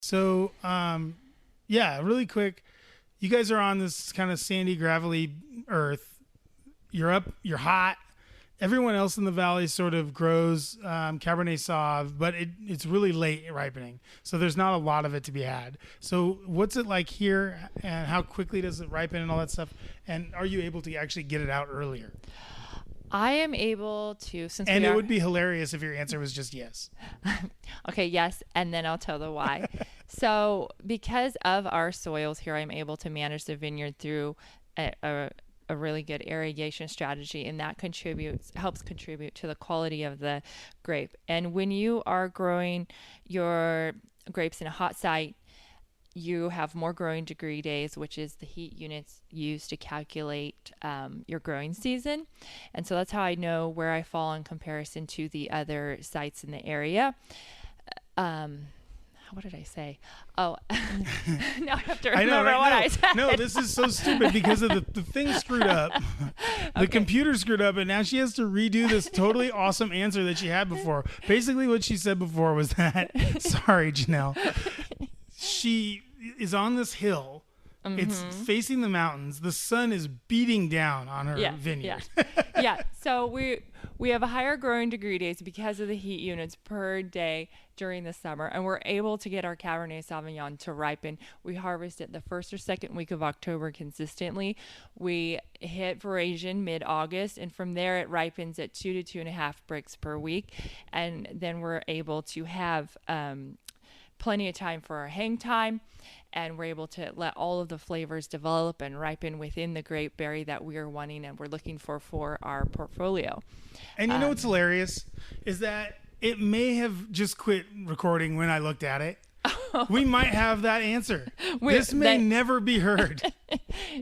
So, yeah, really quick. You guys are on this kind of sandy, gravelly earth. You're up. You're hot. Everyone else in the valley sort of grows Cabernet Sauv, but it's really late ripening. So there's not a lot of it to be had. So what's it like here, and how quickly does it ripen and all that stuff? And are you able to actually get it out earlier? I am able to, and it would be hilarious if your answer was just yes. Okay, yes, and then I'll tell the why. So because of our soils here, I'm able to manage the vineyard through a really good irrigation strategy, and that helps contribute to the quality of the grape. And when you are growing your grapes in a hot site, you have more growing degree days, which is the heat units used to calculate your growing season. And so that's how I know where I fall in comparison to the other sites in the area. What did I say? Oh, now I have to remember what I said. No, this is so stupid because of the thing screwed up. The computer screwed up, and now she has to redo this totally awesome answer that she had before. Basically, what she said before was that, sorry, Jenell, she is on this hill. Mm-hmm. It's facing the mountains. The sun is beating down on her vineyard. Yeah. So we have a higher growing degree days because of the heat units per day during the summer, and we're able to get our Cabernet Sauvignon to ripen. We harvest it the first or second week of October consistently. We hit veraison mid-August, and from there it ripens at 2 to 2.5 bricks per week, and then we're able to have plenty of time for our hang time, and we're able to let all of the flavors develop and ripen within the grape berry that we are wanting and we're looking for our portfolio. And you know what's hilarious is that it may have just quit recording when I looked at it. We might have that answer. This may never be heard.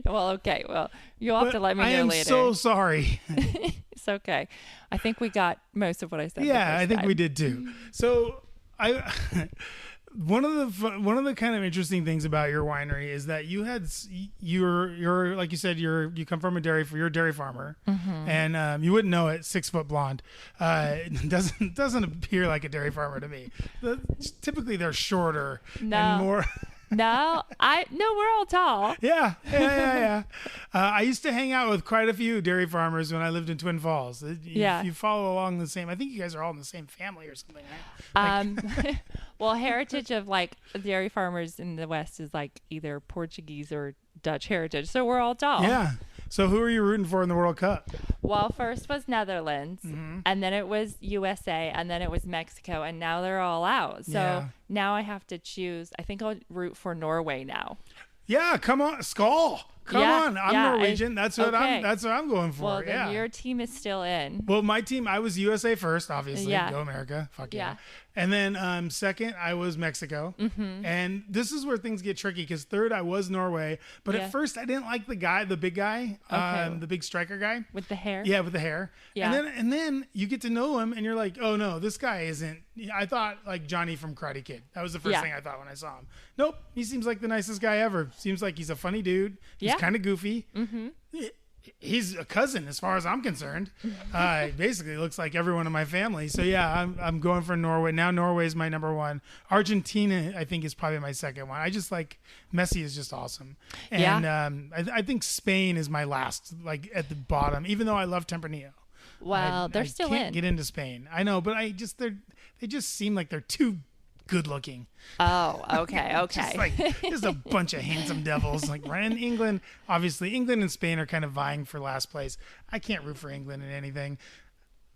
Well, okay. Well, you'll have to let me know later. I am so sorry. It's okay. I think we got most of what I said. Yeah, I think we did too. So one of the kind of interesting things about your winery is that you're like you said, you come from you're a dairy farmer, and you wouldn't know it. 6 foot blonde, doesn't appear like a dairy farmer to me. Typically they're shorter and more. No, we're all tall. Yeah. I used to hang out with quite a few dairy farmers when I lived in Twin Falls. You follow along the same. I think you guys are all in the same family or something, right? Well, heritage of like dairy farmers in the West is like either Portuguese or Dutch heritage. So we're all tall. Yeah. So who are you rooting for in the World Cup? Well, first was Netherlands, and then it was USA, and then it was Mexico, and now they're all out. So now I have to choose. I think I'll root for Norway now. Yeah, come on, Skål. Come on, I'm Norwegian. That's what I'm going for. Well, then your team is still in. Well, my team, I was USA first, obviously. Yeah. Go America. Fuck yeah. And then second, I was Mexico. And this is where things get tricky because third, I was Norway. But at first, I didn't like the big guy, the big striker guy. With the hair? Yeah, with the hair. Yeah. And then you get to know him and you're like, oh no, this guy isn't. I thought like Johnny from Karate Kid. That was the first thing I thought when I saw him. Nope, he seems like the nicest guy ever. Seems like he's a funny dude. He's kind of goofy. He's a cousin as far as I'm concerned. Basically looks like everyone in my family. So yeah, I'm going for Norway. Now Norway's my number one. Argentina, I think, is probably my second one. I just like Messi is just awesome. And I think Spain is my last, like at the bottom, even though I love Tempranillo. Well, they're still in. I can't get into Spain. I know, but they just seem like they're too good looking. Oh, okay. just a bunch of handsome devils. Like right in England, obviously England and Spain are kind of vying for last place. I can't root for England in anything.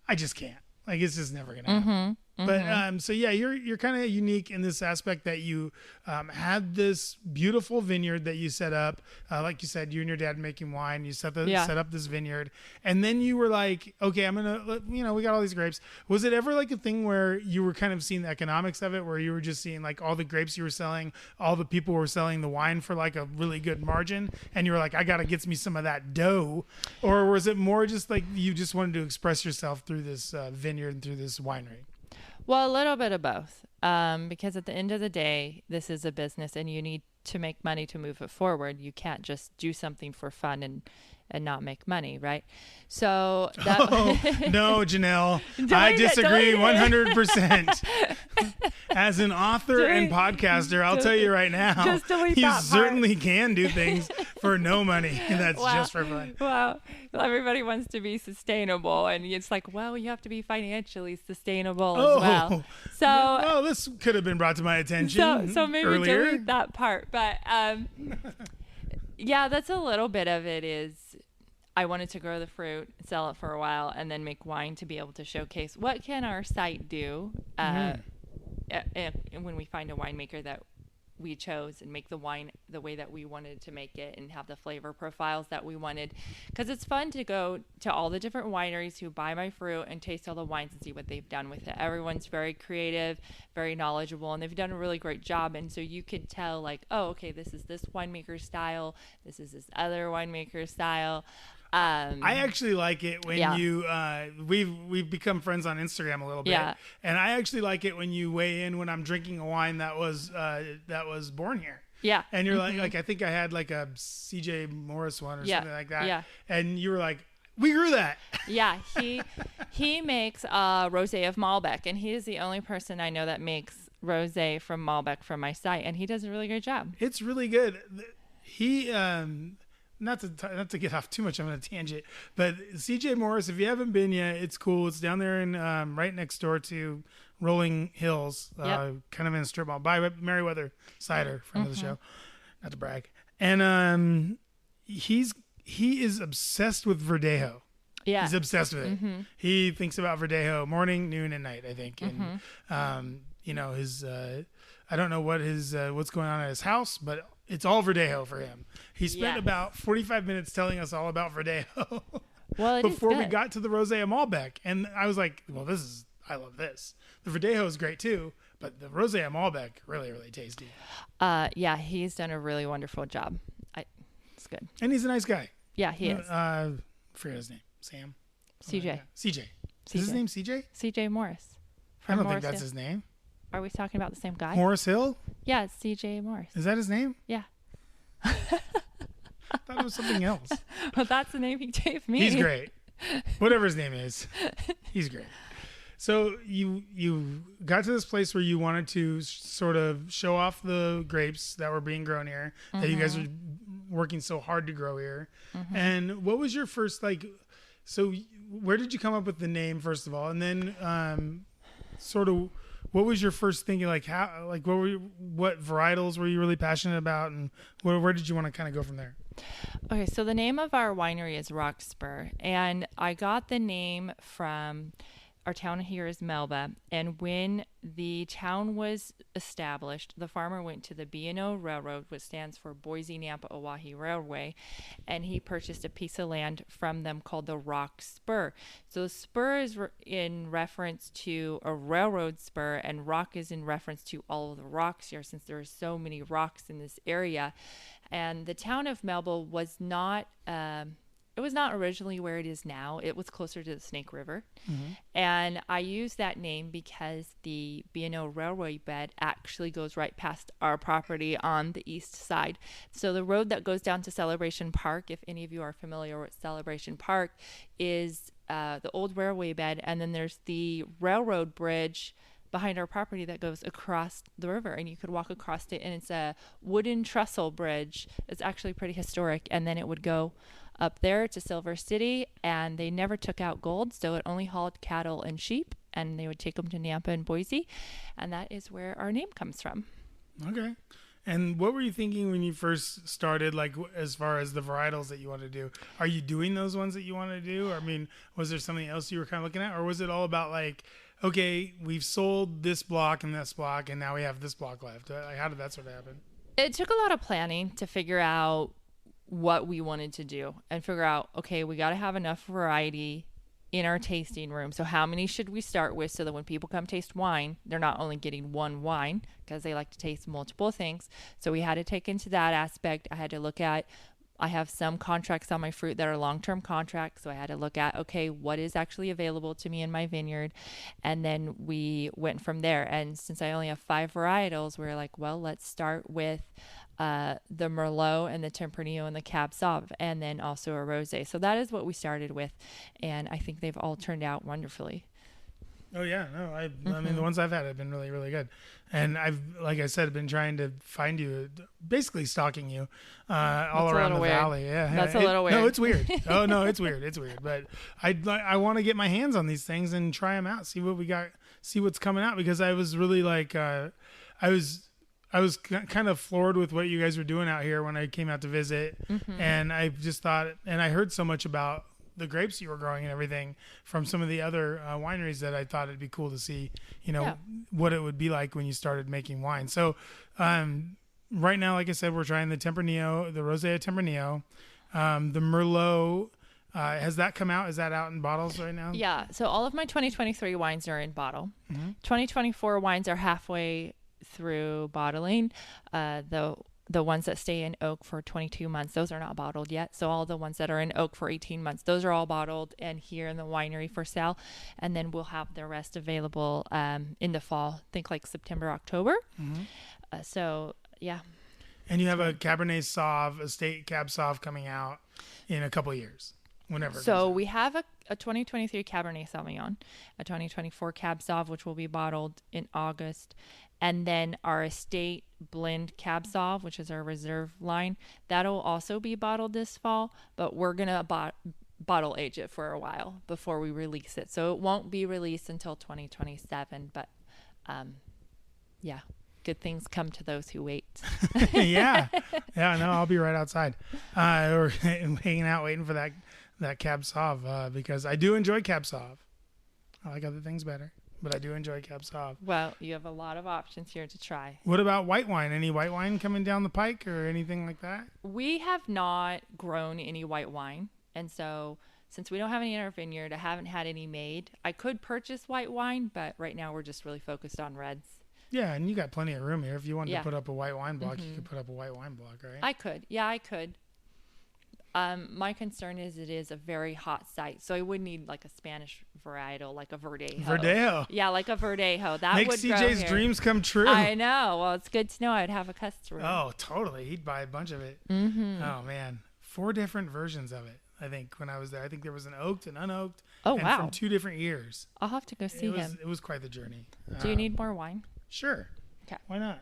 I just can't. Like it's just never gonna happen. But so yeah, you're kind of unique in this aspect that you had this beautiful vineyard that you set up. Like you said, you and your dad making wine. You set up this vineyard, and then you were like, okay, I'm gonna, we got all these grapes. Was it ever like a thing where you were kind of seeing the economics of it, where you were just seeing like all the grapes you were selling, all the people were selling the wine for like a really good margin, and you were like, I gotta get me some of that dough, or was it more just like you just wanted to express yourself through this vineyard and through this winery? Well, a little bit of both. Because at the end of the day, this is a business and you need to make money to move it forward. You can't just do something for fun and not make money, right? So that no, Jenell, I disagree 100%. As an author and podcaster, I'll tell you right now, you certainly can do things for no money. That's just for fun. Well, everybody wants to be sustainable, and it's like, well, you have to be financially sustainable as well. So, well, this could have been brought to my attention so maybe earlier. delete that part, but yeah, that's a little bit of it. Is I wanted to grow the fruit, sell it for a while, and then make wine to be able to showcase what can our site do when we find a winemaker that we chose and make the wine the way that we wanted to make it and have the flavor profiles that we wanted. Because it's fun to go to all the different wineries who buy my fruit and taste all the wines and see what they've done with it. Everyone's very creative, very knowledgeable, and they've done a really great job. And so you could tell, like, oh, okay, this is this winemaker's style, this is this other winemaker's style. I actually like it when you we've become friends on Instagram a little bit, and I actually like it when you weigh in when I'm drinking a wine that was born here. Yeah, and you're like I think I had like a CJ Morris one or something like that. Yeah, and you were like, we grew that. Yeah, he makes rosé of Malbec, and he is the only person I know that makes rosé from Malbec from my site, and he does a really great job. It's really good. He not to get off too much on a tangent, but CJ Morris, if you haven't been yet, it's cool. It's down there in right next door to Rolling Hills, kind of in a strip mall by Meriwether Cider, friend of the show, not to brag. And he is obsessed with Verdejo. Yeah, he's obsessed with it. He thinks about Verdejo morning, noon, and night, I think. And you know, his I don't know what his what's going on at his house, but it's all Verdejo for him. He spent about 45 minutes telling us all about Verdejo before we got to the Rosé of Malbec. And I was like, well, I love this. The Verdejo is great too, but the Rosé of Malbec, really, really tasty. Yeah, he's done a really wonderful job. It's good. And he's a nice guy. Yeah, he is. Forget his name. Sam? CJ. Like CJ. Is his name CJ? CJ Morris. I don't think that's his name. Are we talking about the same guy? Morris Hill? Yeah, it's CJ Morris. Is that his name? Yeah. I thought it was something else. Well, that's the name he gave me. He's great. Whatever his name is, he's great. So you got to this place where you wanted to sort of show off the grapes that were being grown here, that you guys are working so hard to grow here. And what was your first, so where did you come up with the name, first of all? And then sort of what was your first thinking, what varietals were you really passionate about, and where did you want to kind of go from there? Okay, so the name of our winery is Spur, and I got the name from our town here is Melba, and when the town was established, the farmer went to the B&O Railroad, which stands for Boise Nampa Oahe Railway, and he purchased a piece of land from them called the Rock Spur. So spur is in reference to a railroad spur, and rock is in reference to all of the rocks here, since there are so many rocks in this area. And the town of Melba was not it was not originally where it is now. It was closer to the Snake River. And I use that name because the B&O railway bed actually goes right past our property on the east side. So the road that goes down to Celebration Park, if any of you are familiar with Celebration Park, is the old railway bed. And then there's the railroad bridge behind our property that goes across the river, and you could walk across it, and it's a wooden trestle bridge. It's actually pretty historic. And then it would go up there to Silver City, and they never took out gold, so it only hauled cattle and sheep, and they would take them to Nampa and Boise, and that is where our name comes from. Okay. And what were you thinking when you first started, as far as the varietals that you want to do? Are you doing those ones that you want to do? Or, I mean, was there something else you were kind of looking at, or was it all about okay, we've sold this block and this block, and now we have this block left? How did that sort of happen? It took a lot of planning to figure out what we wanted to do and figure out, okay, we got to have enough variety in our tasting room. So how many should we start with so that when people come taste wine, they're not only getting one wine, because they like to taste multiple things. So we had to take into that aspect. I had to look at I have some contracts on my fruit that are long-term contracts. So I had to look at, okay, what is actually available to me in my vineyard? And then we went from there. And since I only have 5 varietals, we were like, well, let's start with the Merlot and the Tempranillo and the Cab Sauv, and then also a Rosé. So that is what we started with. And I think they've all turned out wonderfully. Oh yeah, no, I mean the ones I've had have been really, really good, and I've, like I said, been trying to find you, basically stalking you, all around the valley. Yeah, that's a little weird. No, it's weird. Oh no, it's weird. It's weird. But I want to get my hands on these things and try them out, see what we got, see what's coming out, because I was really like, I was kind of floored with what you guys were doing out here when I came out to visit, and I just thought, and I heard so much about the grapes you were growing and everything from some of the other wineries that I thought it'd be cool to see, what it would be like when you started making wine. So right now, like I said, we're trying the Tempranillo, the Rosé Tempranillo, the Merlot. Has that come out? Is that out in bottles right now? Yeah. So all of my 2023 wines are in bottle. 2024 wines are halfway through bottling. The ones that stay in oak for 22 months, those are not bottled yet. So all the ones that are in oak for 18 months, those are all bottled and here in the winery for sale. And then we'll have the rest available in the fall, think like September, October. So, yeah. And you have a Cabernet Sauv, a State Cab Sauv coming out in a couple of years, whenever. So we have a 2023 Cabernet Sauvignon, a 2024 Cab Sauv, which will be bottled in August. And then our estate blend Cab Sauv, which is our reserve line, that'll also be bottled this fall, but we're going to bottle age it for a while before we release it. So it won't be released until 2027, but yeah, good things come to those who wait. Yeah, no, I'll be right outside. Or hanging out waiting for that Cab Sauv because I do enjoy Cab Sauv. I like other things better, but I do enjoy Cab Sauv. Well, you have a lot of options here to try. What about white wine? Any white wine coming down the pike or anything like that? We have not grown any white wine. And so since we don't have any in our vineyard, I haven't had any made. I could purchase white wine, but right now we're just really focused on reds. Yeah, and you got plenty of room here. If you wanted to put up a white wine block, you could put up a white wine block, right? I could. Yeah, I could. My concern is it is a very hot site, so I would need like a Spanish varietal, like a Verdejo. Verdejo. Yeah, like a Verdejo. That Make would CJ's grow dreams come true. I know. Well, it's good to know I'd have a customer. Oh, totally. He'd buy a bunch of it. Oh, man. 4 different versions of it, I think, when I was there. I think there was an oaked and unoaked. Oh, and wow. From 2 different years. I'll have to go see him. It was quite the journey. Do you need more wine? Sure. Okay. Why not?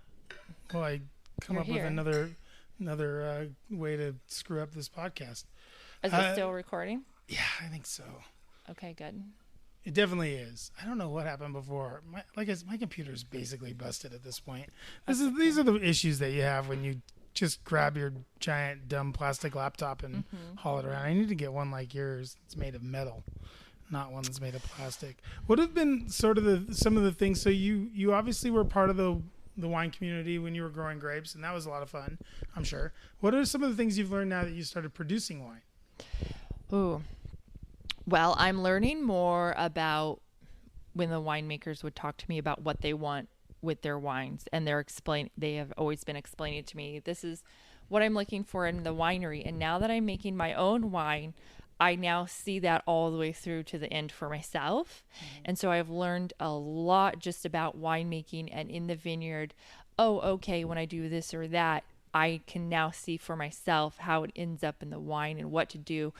Well, I come You're up here. with another way to screw up this podcast. Is it still recording? Yeah, I think so. Okay, good. It definitely is. I don't know what happened before. My computer's basically busted at this point. These are the issues that you have when you just grab your giant dumb plastic laptop and haul it around. I need to get one like yours. It's made of metal, not one that's made of plastic. What have been sort of some of the things? So you obviously were part of the wine community when you were growing grapes, and that was a lot of fun, I'm sure. What are some of the things you've learned now that you started producing wine? Ooh. Well, I'm learning more about when the winemakers would talk to me about what they want with their wines, and they have always been explaining to me, this is what I'm looking for in the winery. And now that I'm making my own wine, I now see that all the way through to the end for myself. And so I've learned a lot just about winemaking and in the vineyard. Oh, okay, when I do this or that, I can now see for myself how it ends up in the wine and what to do.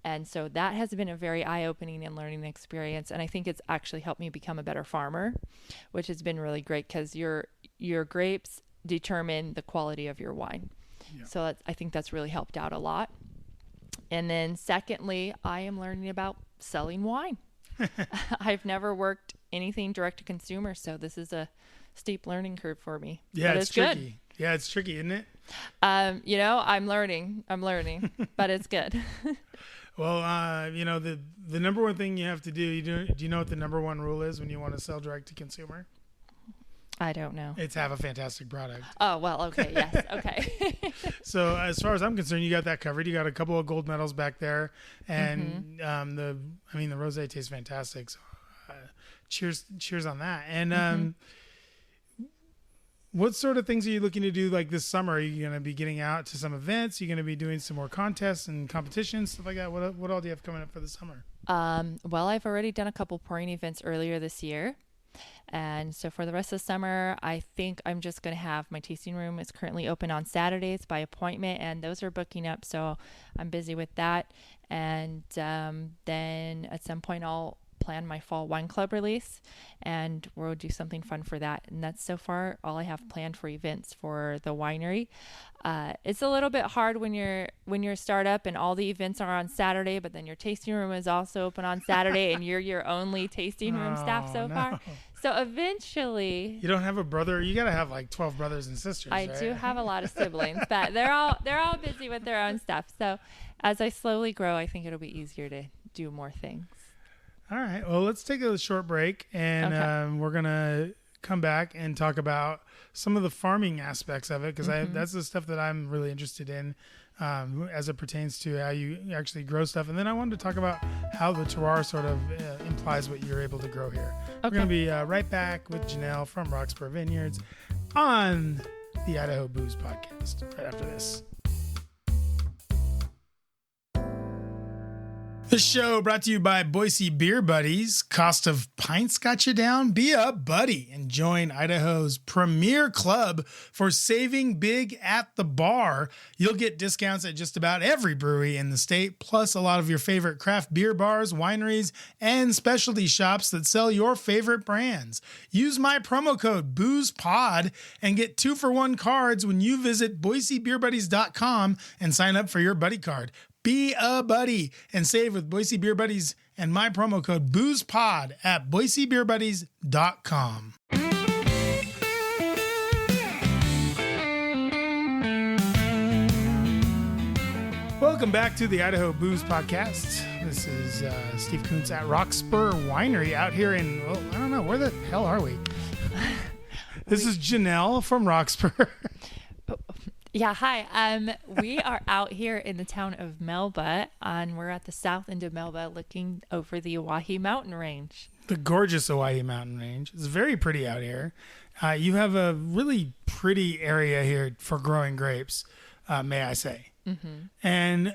And so that has been a very eye-opening and learning experience. And I think it's actually helped me become a better farmer, which has been really great because your grapes determine the quality of your wine. Yeah. So I think that's really helped out a lot. And then secondly, I am learning about selling wine. I've never worked anything direct to consumer, so this is a steep learning curve for me. Yeah, but it's tricky. Good. Yeah, it's tricky, isn't it? I'm learning, but it's good. Well, the number one thing you have to do, do you know what the number one rule is when you want to sell direct to consumer? I don't know. It's have a fantastic product. Oh, well, okay. Yes. Okay. So as far as I'm concerned, you got that covered. You got a couple of gold medals back there. And the rosé tastes fantastic. So cheers on that. And What sort of things are you looking to do like this summer? Are you going to be getting out to some events? Are you going to be doing some more contests and competitions, stuff like that? What all do you have coming up for the summer? Well, I've already done a couple pouring events earlier this year. And so for the rest of the summer, I think I'm just going to have my tasting room is currently open on Saturdays by appointment, and those are booking up. So I'm busy with that. And then at some point I'll plan my fall wine club release, and we'll do something fun for that. And that's so far all I have planned for events for the winery. It's a little bit hard when you're a startup and all the events are on Saturday, but then your tasting room is also open on Saturday and you're your only tasting room staff so far. So eventually, you don't have a brother. You got to have like 12 brothers and sisters. I right? do have a lot of siblings, but they're all busy with their own stuff. So as I slowly grow, I think it'll be easier to do more things. All right. Well, let's take a short break, and we're gonna come back and talk about some of the farming aspects of it, because that's the stuff that I'm really interested in, as it pertains to how you actually grow stuff. And then I wanted to talk about how the terroir sort of implies what you're able to grow here. We're gonna be right back with Jenell from Spur Vineyards on the Idaho Booze Podcast right after this. The show brought to you by Boise Beer Buddies. Cost of pints got you down? Be a buddy and join Idaho's premier club for saving big at the bar. You'll get discounts at just about every brewery in the state, plus a lot of your favorite craft beer bars, wineries, and specialty shops that sell your favorite brands. Use my promo code BOOZEPOD and get 2-for-1 cards when you visit BoiseBeerBuddies.com and sign up for your buddy card. Be a buddy and save with Boise Beer Buddies and my promo code BOOZEPOD at BoiseBeerBuddies.com. Welcome back to the Idaho Booze Podcast. This is Steve Kuntz at Spur Winery out here in, I don't know, where the hell are we? This is Jenell from Spur. Yeah, hi. We are out here in the town of Melba, and we're at the south end of Melba looking over the Oahe Mountain Range. The gorgeous Oahe Mountain Range. It's very pretty out here. You have a really pretty area here for growing grapes, may I say. Mm-hmm. And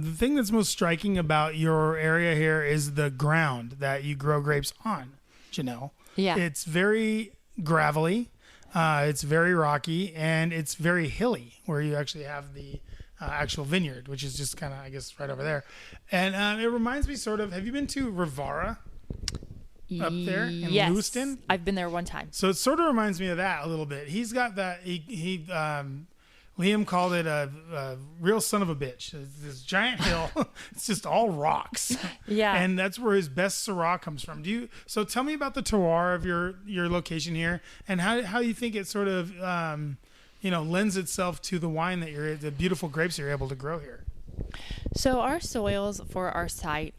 the thing that's most striking about your area here is the ground that you grow grapes on, Jenell. Yeah. It's very gravelly. It's very rocky, and it's very hilly, where you actually have the actual vineyard, which is just kind of, I guess, right over there. And it reminds me sort of, have you been to Rivara up there in Lewiston? I've been there one time. So it sort of reminds me of that a little bit. He's got that, Liam called it a real son of a bitch. It's this giant hill. It's just all rocks. Yeah. And that's where his best Syrah comes from. So tell me about the terroir of your location here, and how you think it sort of lends itself to the wine that the beautiful grapes you're able to grow here. So our soils for our site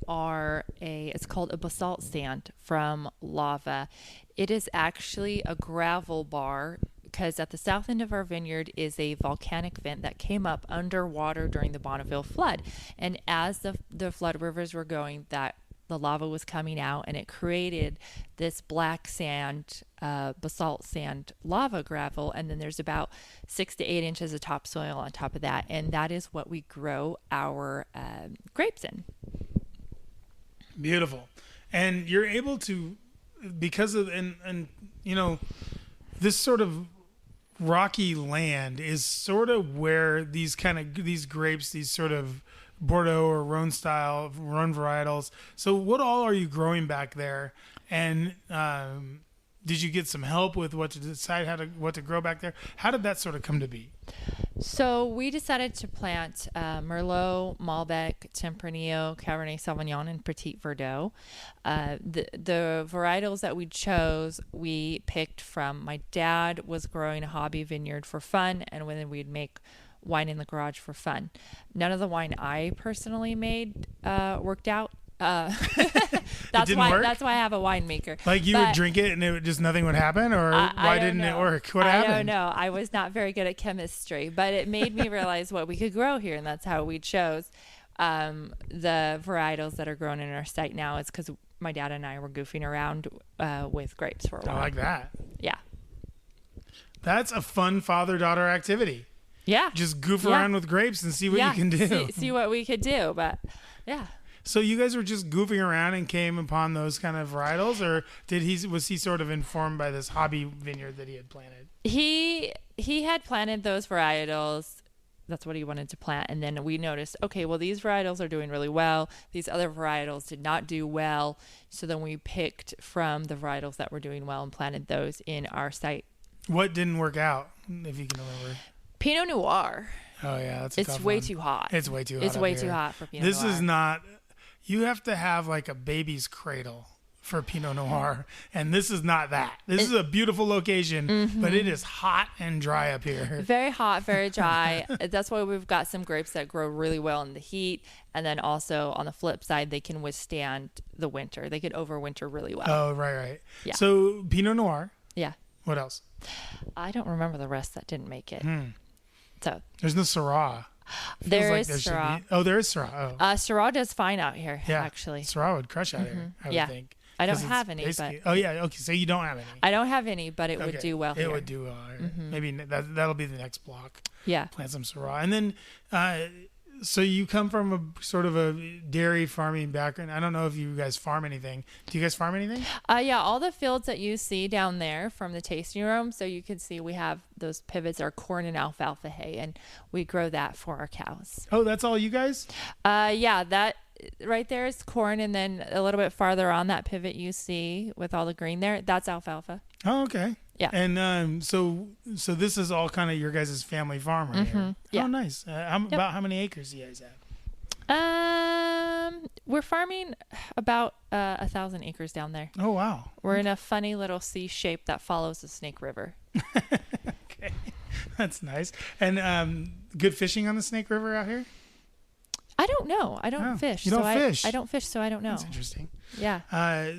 it's called a basalt sand from lava. It is actually a gravel bar, because at the south end of our vineyard is a volcanic vent that came up underwater during the Bonneville flood. And as the flood rivers were going, the lava was coming out, and it created this black sand, basalt sand lava gravel. And then there's about 6 to 8 inches of topsoil on top of that. And that is what we grow our grapes in. Beautiful. And you're able to, because of, and this sort of rocky land is sort of where these grapes, these sort of Bordeaux or Rhone style, Rhone varietals. So what all are you growing back there? And did you get some help with what to decide what to grow back there? How did that sort of come to be? So we decided to plant Merlot, Malbec, Tempranillo, Cabernet Sauvignon, and Petit Verdot. The varietals that we chose, we picked from, my dad was growing a hobby vineyard for fun, and then we'd make wine in the garage for fun. None of the wine I personally made worked out. That's why I have a winemaker. Like you would drink it and nothing would happen, or why didn't it work? What happened? I don't know. I was not very good at chemistry, but it made me realize what we could grow here, and that's how we chose the varietals that are grown in our site now. Is because my dad and I were goofing around with grapes for a while. I like that. Yeah. That's a fun father-daughter activity. Yeah. Just goof around with grapes and see what you can do. See what we could do. But yeah. So you guys were just goofing around and came upon those kind of varietals, or was he sort of informed by this hobby vineyard that he had planted? He had planted those varietals. That's what he wanted to plant. And then we noticed, okay, well, these varietals are doing really well. These other varietals did not do well. So then we picked from the varietals that were doing well and planted those in our site. What didn't work out, if you can remember? Pinot Noir. Oh, yeah. That's a tough It's way one. too hot. It's way too hot. It's way too hot for Pinot Noir. This is not... You have to have like a baby's cradle for Pinot Noir, and this is not that. This is a beautiful location, but it is hot and dry up here. Very hot, very dry. That's why we've got some grapes that grow really well in the heat, and then also on the flip side, they can withstand the winter. They could overwinter really well. Oh, right. Yeah. So Pinot Noir. Yeah. What else? I don't remember the rest that didn't make it. So there's no Syrah. There is Syrah. Oh, there is Syrah. Oh. Syrah does fine out here, actually. Syrah would crush out here, I would think. I don't have any, but... Oh, yeah. Okay, so you don't have any. I don't have any, but it would do well here. It would do well here. Maybe that'll be the next block. Yeah. Plant some Syrah. And then, so you come from a sort of a dairy farming background. I don't know if you guys farm anything. Do you guys farm anything? Yeah, all the fields that you see down there from the tasting room, so you can see we have those pivots are corn and alfalfa hay, and we grow that for our cows. Oh, that's all you guys? Yeah, that right there is corn, and then a little bit farther on that pivot you see with all the green there, that's alfalfa. Oh, okay. Yeah. And so this is all kind of your guys' family farm right here. Yeah. Oh, nice. About how many acres do you guys have? We're farming about 1,000 acres down there. Oh, wow. We're in a funny little C shape that follows the Snake River. Okay. That's nice. And good fishing on the Snake River out here? I don't know. I don't fish. You don't fish? I don't fish, so I don't know. That's interesting. Yeah.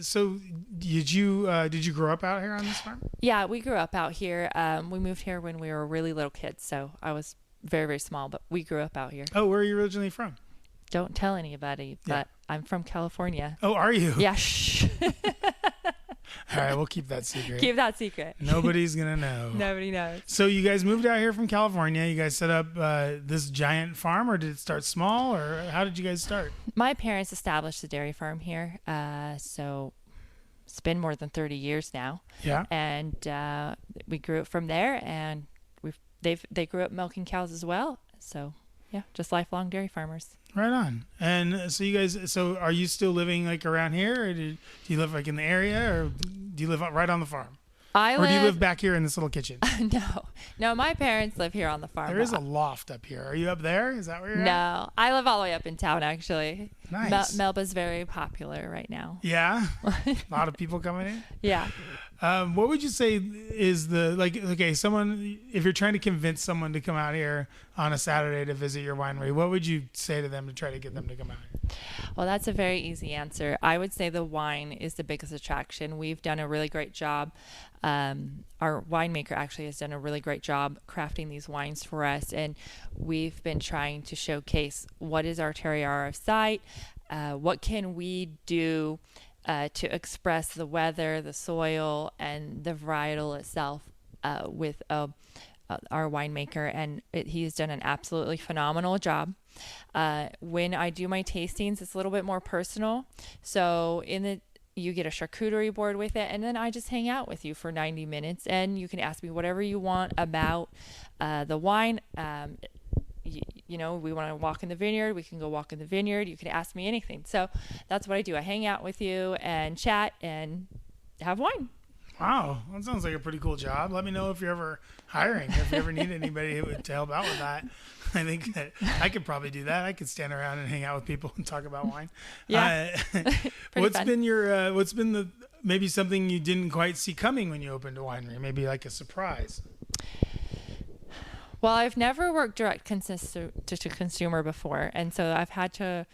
So did you grow up out here on this farm? Yeah, we grew up out here. We moved here when we were really little kids, so I was very, very small, but we grew up out here. Oh, where are you originally from? Don't tell anybody, but I'm from California. Oh, are you? Yeah, shh. All right, we'll keep that secret. Keep that secret. Nobody's going to know. Nobody knows. So you guys moved out here from California. You guys set up this giant farm, or did it start small, or how did you guys start? My parents established a dairy farm here, so it's been more than 30 years now. Yeah. And we grew up from there, and they grew up milking cows as well. So, yeah, just lifelong dairy farmers. Right on. And so you guys, are you still living like around here, or do you live like in the area, or do you live right on the farm? Or do you live back here in this little kitchen? No, my parents live here on the farm. There is a loft up here. Are you up there? Is that where you're at? No, I live all the way up in town, actually. Nice. Melba's very popular right now. Yeah? A lot of people coming in? Yeah. What would you say is someone, if you're trying to convince someone to come out here on a Saturday to visit your winery, what would you say to them to try to get them to come out here? Well, that's a very easy answer. I would say the wine is the biggest attraction. We've done a really great job. Our winemaker actually has done a really great job crafting these wines for us, and we've been trying to showcase what is our terroir of site, what can we do to express the weather, the soil, and the varietal itself with our winemaker, and he's done an absolutely phenomenal job. When I do my tastings, it's a little bit more personal. So you get a charcuterie board with it, and then I just hang out with you for 90 minutes, and you can ask me whatever you want about the wine. We want to walk in the vineyard, we can go walk in the vineyard. You can ask me anything. So that's what I do. I hang out with you and chat and have wine. Wow, that sounds like a pretty cool job. Let me know if you're ever hiring, if you ever need anybody to help out with that. I think that I could probably do that. I could stand around and hang out with people and talk about wine. Yeah. What's been maybe something you didn't quite see coming when you opened a winery? Maybe like a surprise. Well, I've never worked direct to consumer before, and so I've had to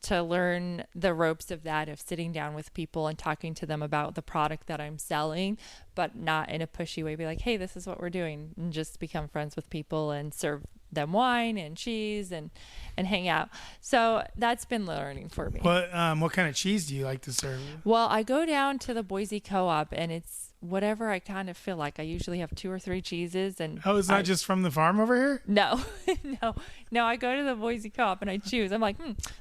learn the ropes of that, of sitting down with people and talking to them about the product that I'm selling, but not in a pushy way. Be like, hey, this is what we're doing, and just become friends with people and serve them wine and cheese and hang out. So that's been learning for me. What kind of cheese do you like to serve? Well, I go down to the Boise Co-op, and whatever I kind of feel like. I usually have 2 or 3 cheeses, and Oh, it's not just from the farm over here? no, no. I go to the Boise Co-op and I choose. I'm like,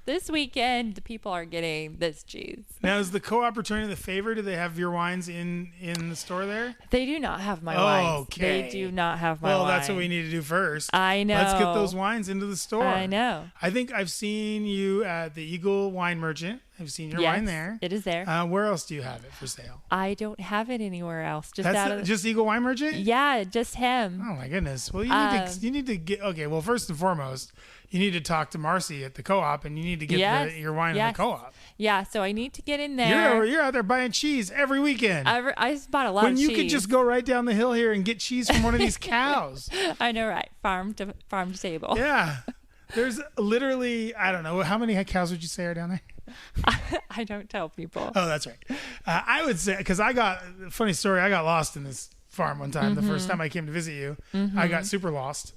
this weekend the people are getting this cheese. Now, is the co-op returning the favor? Do they have your wines in the store there? They do not have my wines. Okay. They do not have my wine. Well, that's what we need to do first. I know. Let's get those wines into the store. I know. I think I've seen you at the Eagle Wine Merchant. I've seen your wine there. It is there. Where else do you have it for sale? I don't have it anywhere else. Just Eagle Wine Merchant? Yeah, just him. Oh my goodness. Well, you need to get. Okay. Well, first and foremost, you need to talk to Marcy at the co-op, and you need to get your wine in the co-op. Yeah. So I need to get in there. You're out there buying cheese every weekend. I bought a lot of cheese. When you could just go right down the hill here and get cheese from one of these cows. I know, right? Farm to table. Yeah. There's literally, I don't know, how many cows would you say are down there? I don't tell people. Oh, that's right. I would say, because funny story, I got lost in this farm one time. The first time I came to visit you, I got super lost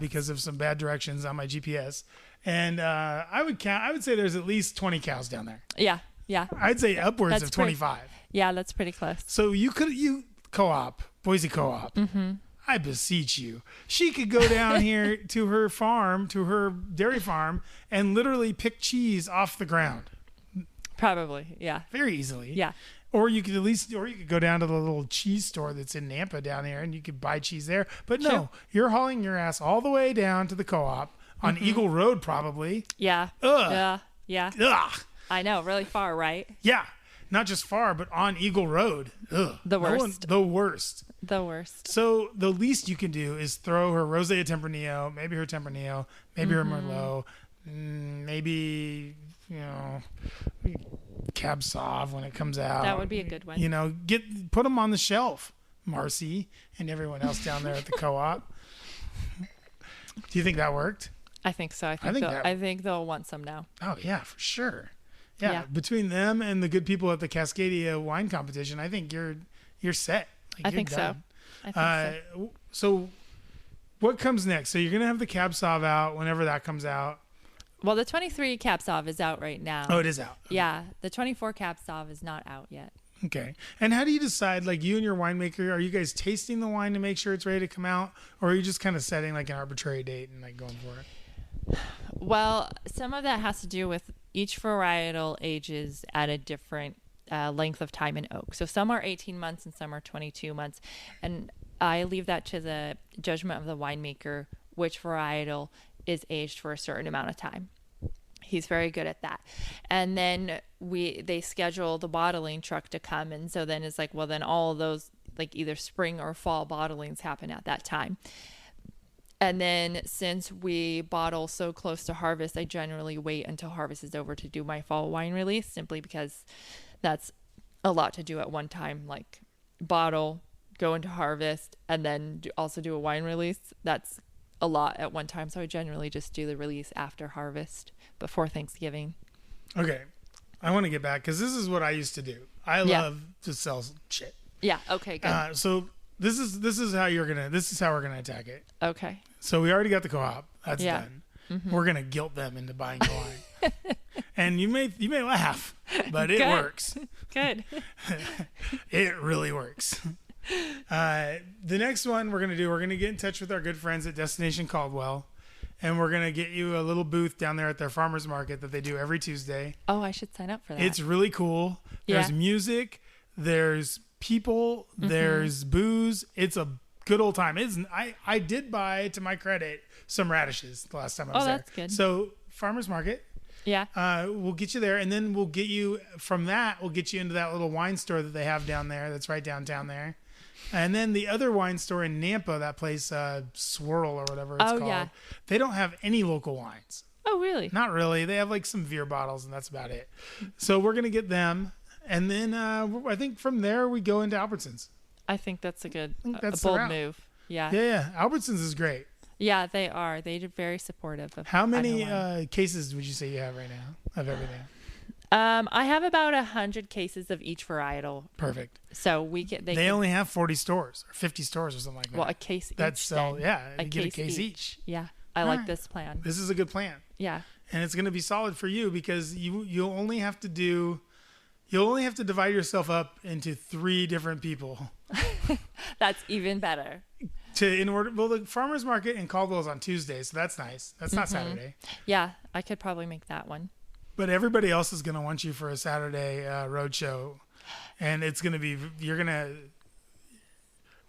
because of some bad directions on my GPS. And I would say there's at least 20 cows down there. Yeah. I'd say upwards of 25. Yeah, that's pretty close. So you co-op, Boise Co-op. I beseech you. She could go down here to her farm, to her dairy farm, and literally pick cheese off the ground. Probably, yeah. Very easily. Yeah. Or you could go down to the little cheese store that's in Nampa down there, and you could buy cheese there. But no, you're hauling your ass all the way down to the co-op on Eagle Road, probably. Yeah. Ugh. Yeah. Ugh. I know, really far, right? Yeah. Not just far, but on Eagle Road. Ugh. The worst. The worst. The worst. So the least you can do is throw her Rosé Tempranillo, maybe her Tempranillo, maybe her Merlot, maybe, Cab Sauv when it comes out. That would be a good one. Put them on the shelf, Marcy and everyone else down there at the co-op. Do you think that worked? I think so. I think they'll want some now. Oh yeah, for sure. Yeah, between them and the good people at the Cascadia wine competition, I think you're set. I think so. So what comes next? So you're going to have the Cab Sauv out whenever that comes out. Well, the 23 Cab Sauv is out right now. Oh, it is out. Yeah. The 24 Cab Sauv is not out yet. Okay. And how do you decide, like you and your winemaker, are you guys tasting the wine to make sure it's ready to come out? Or are you just kind of setting like an arbitrary date and like going for it? Well, some of that has to do with each varietal ages at a different length of time in oak. So some are 18 months and some are 22 months. And I leave that to the judgment of the winemaker, which varietal is aged for a certain amount of time. He's very good at that. And then they schedule the bottling truck to come. And so then it's like, well, then all of those, like either spring or fall bottlings happen at that time. And then since we bottle so close to harvest, I generally wait until harvest is over to do my fall wine release, simply because that's a lot to do at one time, like bottle, go into harvest, and then also do a wine release. That's a lot at one time. So I generally just do the release after harvest, before Thanksgiving. Okay. I want to get back because this is what I used to do. I love to sell shit. Yeah. Okay, good. So this is how we're gonna attack it. Okay. So we already got the co-op. That's done. We're gonna guilt them into buying the wine. And you may laugh, but it works. Good. It really works. The next one we're gonna get in touch with our good friends at Destination Caldwell, and we're gonna get you a little booth down there at their farmers market that they do every Tuesday. Oh, I should sign up for that. It's really cool. There's music, there's people, there's booze. It's a good old time. I did buy, to my credit, some radishes the last time I was there. Oh, that's good. So farmers market. Yeah. We'll get you there, and then we'll get you into that little wine store that they have down there that's right downtown there. And then the other wine store in Nampa, that place, Swirl or whatever it's called. Yeah. They don't have any local wines. Oh, really? Not really. They have like some beer bottles, and that's about it. So we're going to get them. And then I think from there we go into Albertsons. I think that's a bold move. Yeah. Yeah. Albertsons is great. Yeah, they are. They're very supportive of. How many cases would you say you have right now of everything? I have about 100 cases of each varietal. Perfect. So they only have 40 stores or 50 stores or something like that. Well, a case each. That's you get a case each. Yeah, I like this plan. This is a good plan. Yeah. And it's going to be solid for you because you only have to do. You'll only have to divide yourself up into 3 different people. That's even better. The farmers market in Caldwell is on Tuesday, so that's nice. That's not Saturday. Yeah, I could probably make that one. But everybody else is going to want you for a Saturday road show, and it's going to be we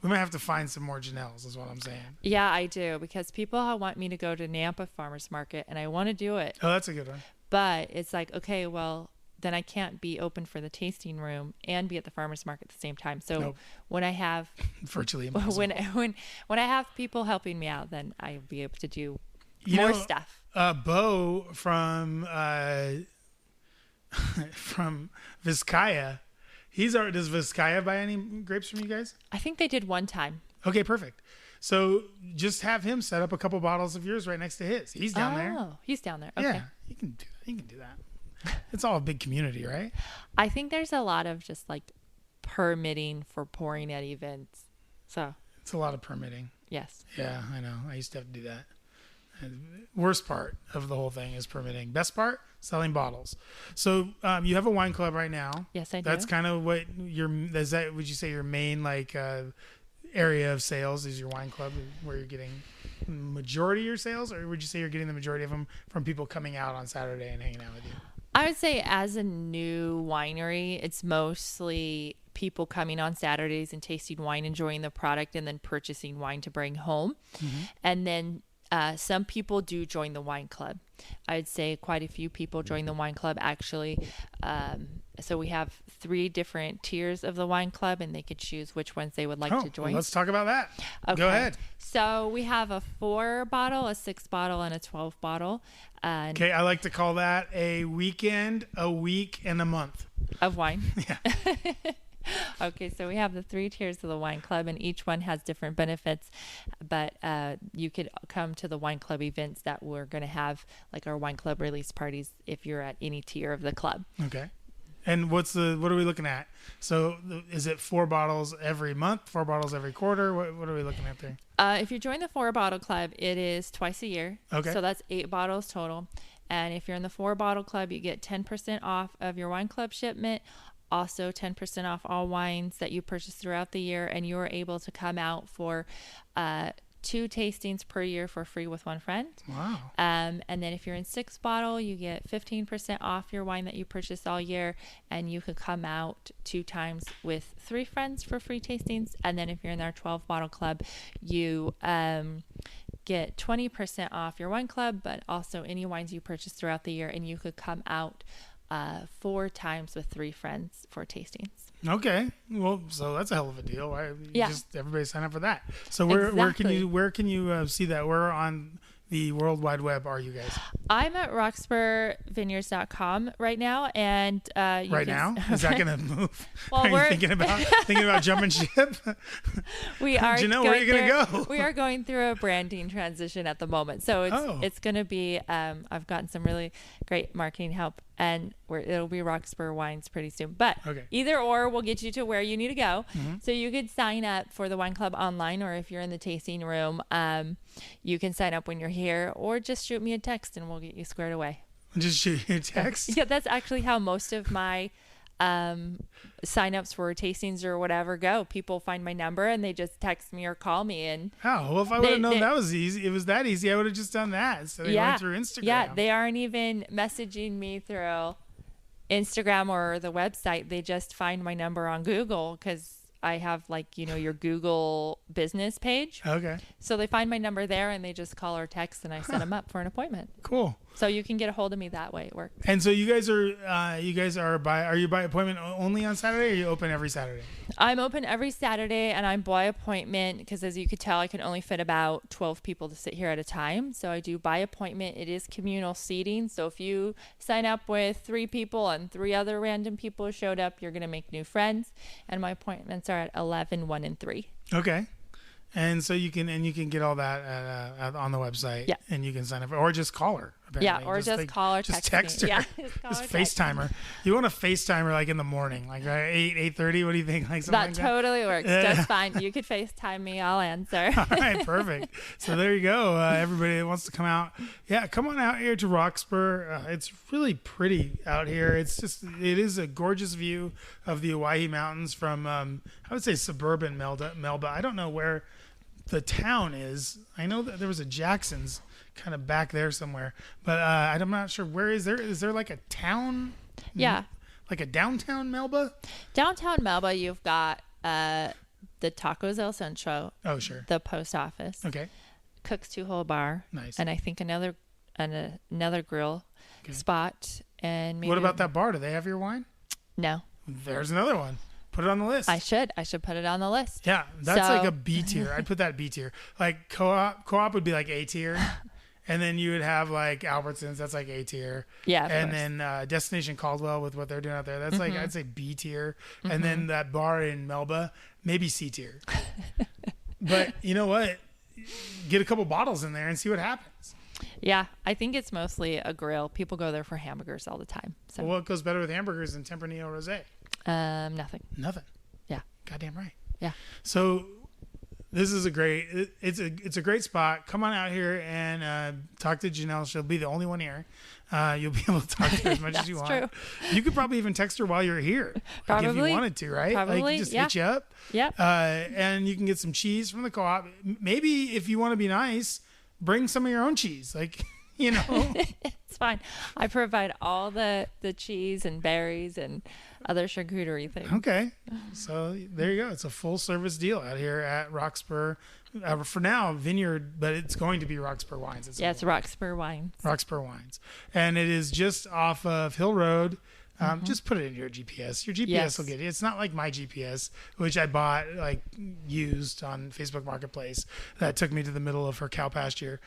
might have to find some more Jenells, is what I'm saying. Yeah, I do, because people want me to go to Nampa Farmers Market, and I want to do it. Oh, that's a good one. But it's like, okay, well, then I can't be open for the tasting room and be at the farmers market at the same time. So Nope. when I have Virtually impossible. when I have people helping me out, then I'll be able to do You more know, stuff. Bo from Vizcaya, does Vizcaya buy any grapes from you guys? I think they did one time. Okay, perfect. So just have him set up a couple bottles of yours right next to his. He's down there. Oh, he's down there. Okay. Yeah, he can do that. He can do that. It's all a big community, right? I think there's a lot of just like permitting for pouring at events. So It's a lot of permitting. yes. Yeah, I know. I used to have to do that. And worst part of the whole thing is permitting. Best part, selling bottles. So you have a wine club right now. Yes, I do. That's kind of what would you say your main area of sales is your wine club, where you're getting majority of your sales, or would you say you're getting the majority of them from people coming out on Saturday and hanging out with you? I would say as a new winery, it's mostly people coming on Saturdays and tasting wine, enjoying the product, and then purchasing wine to bring home. Mm-hmm. And then some people do join the wine club. I'd say quite a few people join the wine club, actually. So we have 3 different tiers of the wine club, and they could choose which ones they would like to join. Well, let's talk about that. Okay. Go ahead. So we have a 4 bottle, a 6 bottle, and a 12 bottle. Okay, I like to call that a weekend, a week, and a month. Of wine. Yeah. Okay, so we have the 3 tiers of the wine club, and each one has different benefits. But you could come to the wine club events that we're going to have, like our wine club release parties, if you're at any tier of the club. Okay. And what are we looking at? So is it 4 bottles every month, 4 bottles every quarter? What are we looking at there? If you join the 4 bottle club, it is twice a year. Okay. So that's 8 bottles total. And if you're in the 4 bottle club, you get 10% off of your wine club shipment. Also 10% off all wines that you purchase throughout the year. And you are able to come out for 2 tastings per year for free with 1 friend. Wow. And then if you're in 6 bottle, you get 15% off your wine that you purchase all year, and you could come out 2 times with 3 friends for free tastings. And then if you're in our 12 bottle club, you get 20% off your wine club, but also any wines you purchase throughout the year, and you could come out 4 times with 3 friends for tastings. Okay, well, so that's a hell of a deal. Why? Yeah. Just everybody sign up for that. So where can you see that? Where on the World Wide Web are you guys? I'm at roxburvineyards.com right now, and now is that going to move? Well, are you thinking about jumping ship? We are. Jenell, where are you going to go? We are going through a branding transition at the moment, so it's going to be. I've gotten some really great marketing help, and it'll be Roxbur Wines pretty soon. But either or will get you to where you need to go. Mm-hmm. So you could sign up for the wine club online, or if you're in the tasting room, you can sign up when you're here, or just shoot me a text and we'll get you squared away. Just shoot you a text? Yeah, that's actually how most of my sign-ups for tastings or whatever go. People find my number and they just text me or call me. And well, if I would have known that was easy, it was that easy, I would have just done that. So they went through Instagram. Yeah, they aren't even messaging me through Instagram or the website. They just find my number on Google, because I have your Google business page. Okay. So they find my number there and they just call or text, and I set them up for an appointment. Cool. So you can get a hold of me that way. It works. And so you guys are by appointment only on Saturday, or are you open every Saturday? I'm open every Saturday, and I'm by appointment because, as you could tell, I can only fit about 12 people to sit here at a time. So I do by appointment. It is communal seating. So if you sign up with 3 people and 3 other random people showed up, you're going to make new friends. And my appointments are at 11, 1, and 3. Okay. And so you can get all that on the website. Yeah. And you can sign up, or just call her. apparently. Yeah, or just call or just text her. me. Yeah, just FaceTime her. You want to FaceTime her like in the morning, like 8:30? What do you think? Like something that like totally works. Just fine. You could FaceTime me. I'll answer. All right, perfect. So there you go. Everybody that wants to come out, yeah, come on out here to Roxburgh. It's really pretty out here. It is a gorgeous view of the Owyhee Mountains from, I would say, suburban Melba. I don't know where the town is. I know that there was a Jackson's kind of back there somewhere, but I'm not sure where is there like a town? Yeah. Like a downtown Melba? Downtown Melba, you've got the Tacos El Centro. Oh, sure. The post office. Okay. Cook's Two Hole Bar. Nice. And I think another grill spot. And maybe what about that bar? Do they have your wine? No. There's another one. Put it on the list. I should put it on the list. Yeah, that's like a B tier. I'd put that B tier. Like co-op would be like A tier. And then you would have like Albertsons, that's like A tier. Yeah. And then Destination Caldwell with what they're doing out there, that's like, I'd say B tier. And then that bar in Melba, maybe C tier. But you know what? Get a couple bottles in there and see what happens. Yeah, I think it's mostly a grill. People go there for hamburgers all the time. So Well, what goes better with hamburgers than Tempranillo Rosé? nothing. Yeah. Goddamn right. Yeah. So this is it's a great spot. Come on out here and talk to Jenell. She'll be the only one here. You'll be able to talk to her as much as you want. True. You could probably even text her while you're here. Probably. Like if you wanted to, right? Probably, like just hit you up. Yep. And you can get some cheese from the co-op. Maybe if you want to be nice, bring some of your own cheese. Like, you know. It's fine. I provide all the cheese and berries and other charcuterie things. Okay. So there you go. It's a full service deal out here at Roxburgh. For now, Vineyard, but it's going to be Roxburgh Wines. It's Roxburgh Wines. Roxburgh Wines. And it is just off of Hill Road. Just put it in your GPS. Your GPS will get you. It's not like my GPS, which I bought like used on Facebook Marketplace. That took me to the middle of her cow pasture.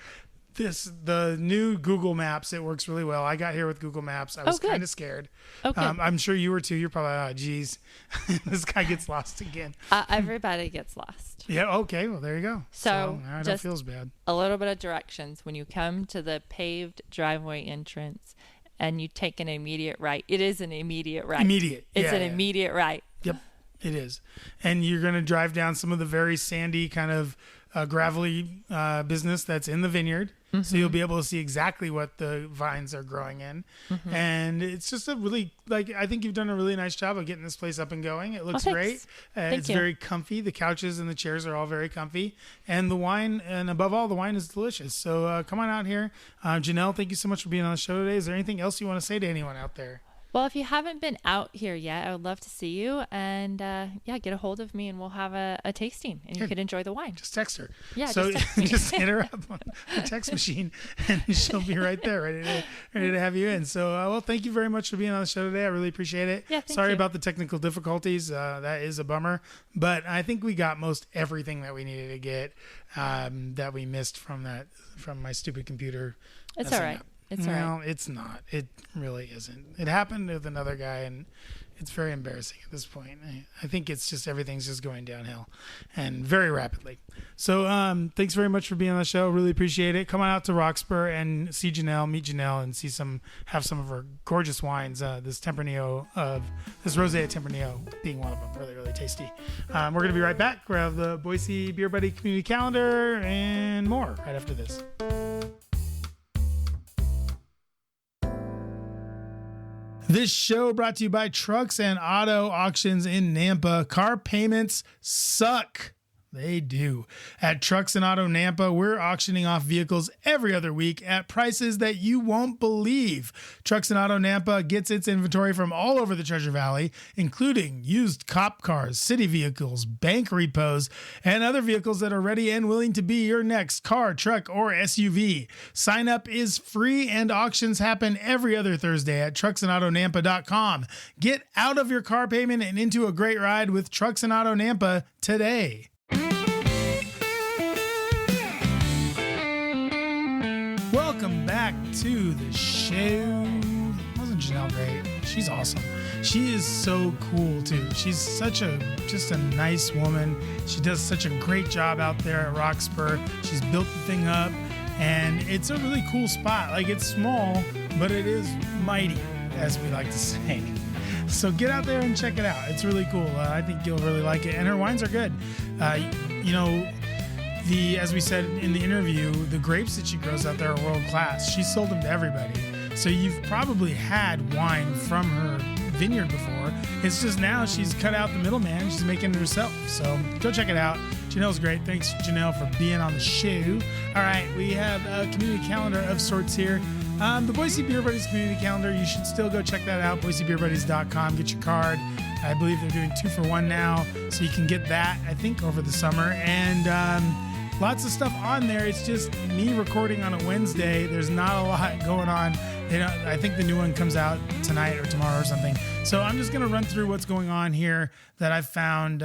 The new Google Maps, it works really well. I got here with Google Maps. I was kind of scared. Okay. I'm sure you were too. You're probably, geez, this guy gets lost again. Everybody gets lost. Yeah. Okay. Well, there you go. So now I don't just feels bad. A little bit of directions. When you come to the paved driveway entrance and you take an immediate right, it is an immediate right. It's an immediate right. Yep, it is. And you're going to drive down some of the very sandy kind of gravelly business that's in the vineyard. So you'll be able to see exactly what the vines are growing in. And it's just a really, I think you've done a really nice job of getting this place up and going. It looks great. It's very comfy. The couches and the chairs are all very comfy. And the wine, and above all, the wine is delicious. So come on out here. Jenell, thank you so much for being on the show today. Is there anything else you want to say to anyone out there? Well, if you haven't been out here yet, I would love to see you. And get a hold of me and we'll have a tasting and you could enjoy the wine. Just text her. Yeah, so just text me. just hit her up on the text machine and she'll be right there ready to have you in. So, well, thank you very much for being on the show today. I really appreciate it. Yeah, Sorry about the technical difficulties. That is a bummer. But I think we got most everything that we needed to get that we missed from my stupid computer. It's all right. It's all right. It's not. It really isn't. It happened with another guy, and it's very embarrassing at this point. I think it's just everything's just going downhill and very rapidly. So thanks very much for being on the show. Really appreciate it. Come on out to Roxburgh and see Jenell, meet Jenell, and have some of her gorgeous wines. This Tempranillo this Rosé Tempranillo being one of them. Really, really tasty. We're going to be right back. We'll have the Boise Beer Buddy Community Calendar and more right after this. This show brought to you by Trucks and Auto Auctions in Nampa. Car payments suck. They do. At Trucks and Auto Nampa, we're auctioning off vehicles every other week at prices that you won't believe. Trucks and Auto Nampa gets its inventory from all over the Treasure Valley, including used cop cars, city vehicles, bank repos, and other vehicles that are ready and willing to be your next car, truck, or SUV. Sign up is free and auctions happen every other Thursday at trucksandautonampa.com. Get out of your car payment and into a great ride with Trucks and Auto Nampa today. Welcome back to the show. Wasn't Jenell great? She's awesome. She is so cool too. She's just a nice woman. She does such a great job out there at Roxburgh. She's built the thing up. And it's a really cool spot. Like, it's small, but it is mighty, as we like to say. So get out there and check it out. It's really cool. I think you'll really like it. And her wines are good. As we said in the interview, the grapes that she grows out there are world class. She sold them to everybody. So you've probably had wine from her vineyard before. It's just now she's cut out the middleman. She's making it herself. So go check it out. Jenell's great. Thanks, Jenell, for being on the show. All right, we have a community calendar of sorts here. The Boise Beer Buddies community calendar, you should still go check that out, boisebeerbuddies.com. Get your card. I believe they're doing 2 for 1 now, so you can get that, I think, over the summer. And lots of stuff on there. It's just me recording on a Wednesday. There's not a lot going on. I think the new one comes out tonight or tomorrow or something. So I'm just going to run through what's going on here that I've found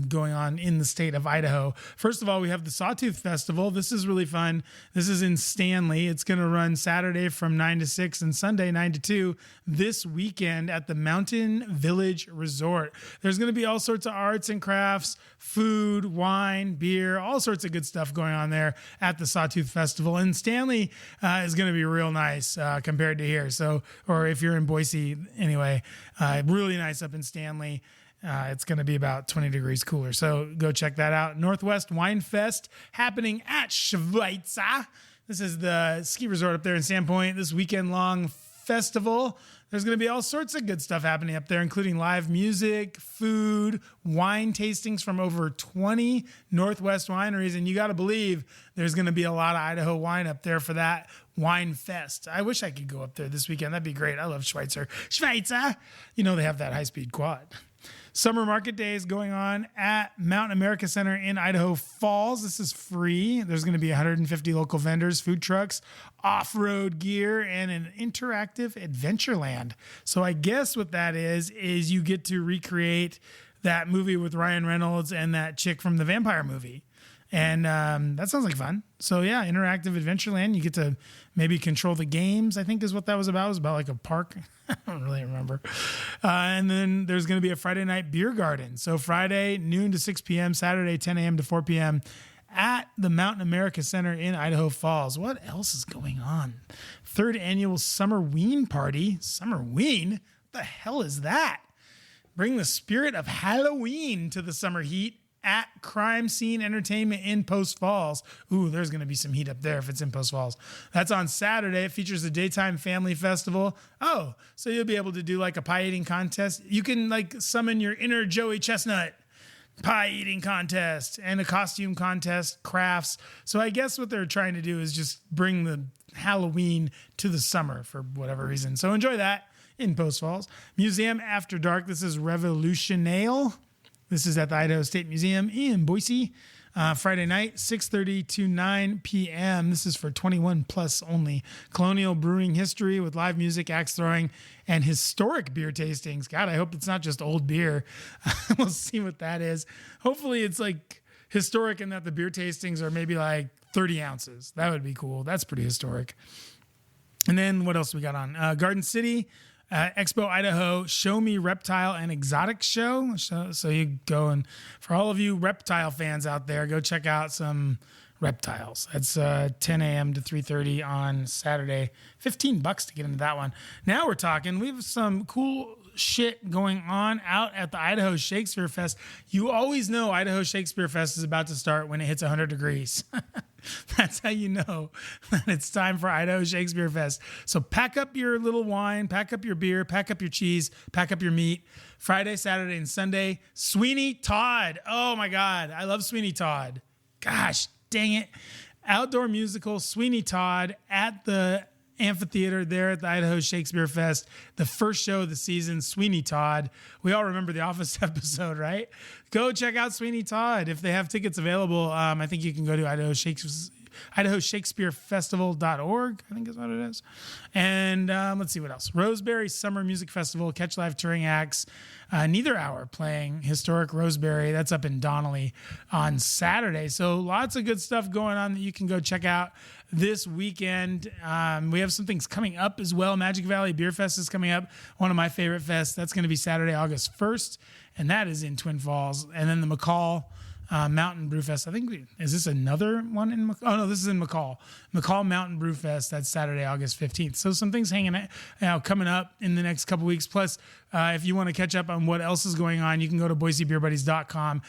going on in the state of Idaho. First of all, we have the Sawtooth Festival. This is really fun. This is in Stanley. It's going to run Saturday from 9 to 6 and Sunday 9 to 2 this weekend at the Mountain Village Resort. There's going to be all sorts of arts and crafts, food, wine, beer, all sorts of good stuff going on there at the Sawtooth Festival. And Stanley is going to be real nice compared to here. So, or if you're in Boise anyway, really nice up in Stanley. It's going to be about 20 degrees cooler. So go check that out. Northwest Wine Fest happening at Schweitzer. This is the ski resort up there in Sandpoint. This weekend-long festival. There's going to be all sorts of good stuff happening up there, including live music, food, wine tastings from over 20 Northwest wineries. And you got to believe there's going to be a lot of Idaho wine up there for that wine fest. I wish I could go up there this weekend. That'd be great. I love Schweitzer. Schweitzer! You know they have that high-speed quad. Summer Market Day is going on at Mountain America Center in Idaho Falls. This is free. There's going to be 150 local vendors, food trucks, off-road gear, and an interactive adventure land. So I guess what that is you get to recreate that movie with Ryan Reynolds and that chick from the vampire movie. And that sounds like fun. So yeah, interactive Adventureland. You get to maybe control the games, I think is what that was about. It was about like a park. I don't really remember. And then there's going to be a Friday night beer garden. So Friday, noon to 6 p.m., Saturday, 10 a.m. to 4 p.m. at the Mountain America Center in Idaho Falls. What else is going on? 3rd annual Summer Ween Party. Summer Ween? What the hell is that? Bring the spirit of Halloween to the summer heat at Crime Scene Entertainment in Post Falls. Ooh, there's going to be some heat up there if it's in Post Falls. That's on Saturday. It features a daytime family festival. Oh, so you'll be able to do like a pie eating contest. You can like summon your inner Joey Chestnut pie eating contest and a costume contest, crafts. So I guess what they're trying to do is just bring the Halloween to the summer for whatever reason. So enjoy that in Post Falls. Museum After Dark. This is Revolutionale. This is at the Idaho State Museum in Boise. Friday night, 6:30 to 9 p.m. This is for 21 plus only. Colonial brewing history with live music, axe throwing, and historic beer tastings. God, I hope it's not just old beer. We'll see what that is. Hopefully it's like historic in that the beer tastings are maybe like 30 ounces. That would be cool. That's pretty historic. And then what else we got on? Garden City. Expo Idaho Show Me Reptile and Exotic Show. So you go, and for all of you reptile fans out there, go check out some reptiles. That's 10 a.m. to 3:30 on Saturday. $15 to get into that one. Now we're talking. We have some cool shit going on out at the Idaho Shakespeare Fest. You always know Idaho Shakespeare Fest is about to start when it hits 100 degrees. That's how you know that it's time for Idaho Shakespeare Fest. So pack up your little wine, pack up your beer, pack up your cheese, pack up your meat. Friday, Saturday, and Sunday, Sweeney Todd. Oh my God, I love Sweeney Todd. Gosh, dang it. Outdoor musical, Sweeney Todd at the amphitheater there at the Idaho Shakespeare Fest. The first show of the season, Sweeney Todd. We all remember the Office episode, right? Go check out Sweeney Todd. If they have tickets available, I think you can go to IdahoShakespeareFestival.org, I think is what it is. And let's see what else. Roseberry Summer Music Festival, catch live touring acts. Neither Hour playing historic Roseberry. That's up in Donnelly on Saturday. So lots of good stuff going on that you can go check out this weekend. We have some things coming up as well. Magic Valley Beer Fest is coming up. One of my favorite fests. That's going to be Saturday, August 1st. And that is in Twin Falls. And then the McCall Mountain Brew Fest. I think, is this another one in McCall? Oh, no, this is in McCall. McCall Mountain Brew Fest. That's Saturday, August 15th. So some things coming up in the next couple weeks. Plus, if you want to catch up on what else is going on, you can go to BoiseBeerBuddies.com.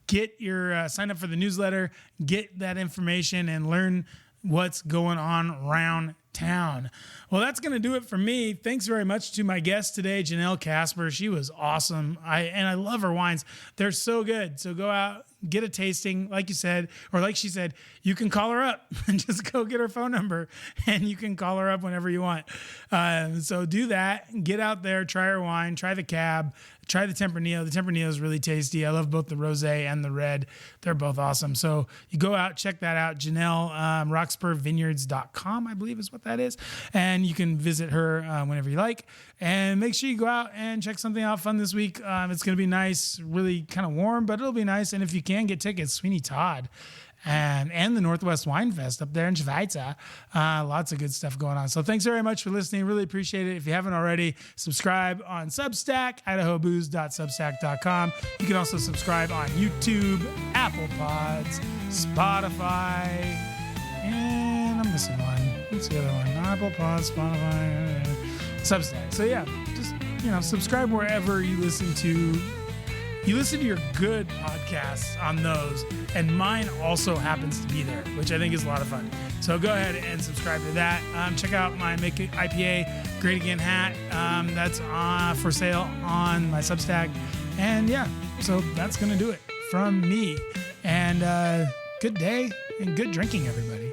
Get your sign up for the newsletter, get that information, and learn what's going on around town. Well, that's going to do it for me. Thanks very much to my guest today, Jenell Kasper. She was awesome. I love her wines. They're so good. So go out, get a tasting, like you said, or like she said, you can call her up and just go get her phone number, and you can call her up whenever you want. So do that. Get out there, try her wine, try the cab, try the Tempranillo. The Tempranillo is really tasty. I love both the rosé and the red. They're both awesome. So you go out, check that out. Jenell, rockspurvineyards.com, I believe is what that is. And you can visit her whenever you like. And make sure you go out and check something out fun this week. It's going to be nice, really kind of warm, but it'll be nice. And if you can get tickets, Sweeney Todd and the Northwest Wine Fest up there in Schweizer. Lots of good stuff going on. So thanks very much for listening. Really appreciate it. If you haven't already, subscribe on Substack, idahobooze.substack.com. You can also subscribe on YouTube, Apple Pods, Spotify, and I'm missing one. What's the other one? Apple Pods, Spotify, Substack. So yeah, just, subscribe wherever you listen to your good podcasts on those, and mine also happens to be there, which I think is a lot of fun. So go ahead and subscribe to that. Check out my Make It IPA Great Again hat. That's for sale on my Substack. And yeah, so that's going to do it from me. And good day and good drinking, everybody.